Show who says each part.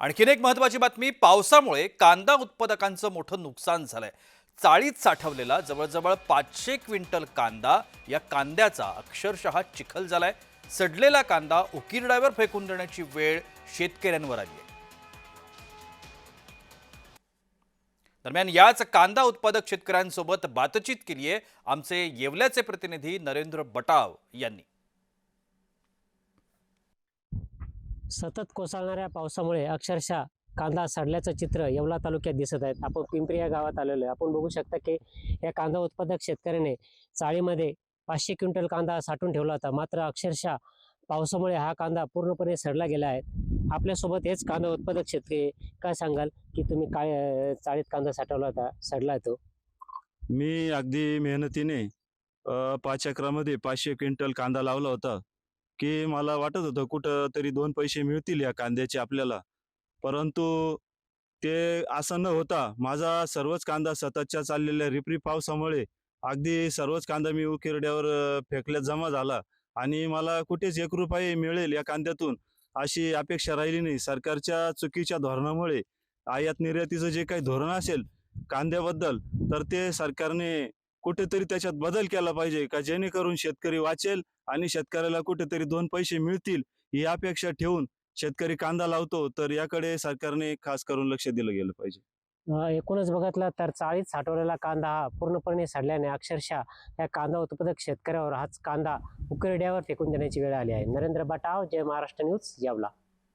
Speaker 1: आणखीन एक महत्त्वाची बातमी, पावसामुळे कांदा उत्पादकांचं मोठं नुकसान झालंय। चाळीत साठवलेला जवळजवळ 500 क्विंटल कांदा, या कांद्याचा अक्षरशः चिखल झालाय। सडलेला कांदा उकिरड्यावर फेकून देण्याची वेळ शेतकऱ्यांवर आली आहे। दरम्यान याच कांदा उत्पादक शेतकऱ्यांसोबत बातचीत केली आहे आमचे येवल्याचे प्रतिनिधी नरेंद्र बटाव यांनी।
Speaker 2: सतत कोसळणाऱ्या पावसामुळे अक्षरशः कांदा सडल्याचं चित्र येवला तालुक्यात दिसत आहेत। आपण पिंपरी या गावात आलेलो आहे। आपण बघू शकता की या कांदा उत्पादक शेतकऱ्याने चाळीमध्ये 500 क्विंटल कांदा साठवून ठेवला होता, मात्र अक्षरशः पावसामुळे हा कांदा पूर्णपणे सडला गेला आहे। आपल्यासोबत हेच कांदा उत्पादक शेतकरी, काय सांगाल की तुम्ही काय चाळीत कांदा साठवला होता, सडला तो?
Speaker 3: मी अगदी मेहनतीने 5 एकरामध्ये 500 क्विंटल कांदा लावला होता, की मला वाटत होतं कुठेतरी 2 पैसे मिळतील या कांद्याचे आपल्याला. परंतु ते असं न होता माझा सर्वच कांदा सततच्या चाललेल्या रिपरिप पावसामुळे अगदी सर्वच कांदा मी उकिरड्यावर फेकल्यात जमा झाला आणि मला कुठेच ₹1 मिळेल या कांद्यातून अशी अपेक्षा राहिली नाही. सरकारच्या चुकीच्या धोरणामुळे आयात निर्यातीचं जे काही धोरण असेल कांद्याबद्दल, तर ते सरकारने कुठेतरी त्याच्यात बदल केला पाहिजे का जेणेकरून शेतकरी वाचेल आणि शेतकऱ्याला कुठेतरी 2 पैसे मिळतील ही अपेक्षा ठेवून शेतकरी कांदा लावतो, तर याकडे सरकारने खास करून लक्ष दिलं गेलं पाहिजे.
Speaker 2: एकूणच बघितलं तर चाळीत साठवलेला कांदा हा पूर्णपणे सडल्याने अक्षरशः या कांदा उत्पादक शेतकऱ्यावर हाच कांदा उकिरड्यावर फेकून देण्याची वेळ आली आहे। नरेंद्र बटाव, जय महाराष्ट्र न्यूज, येवला।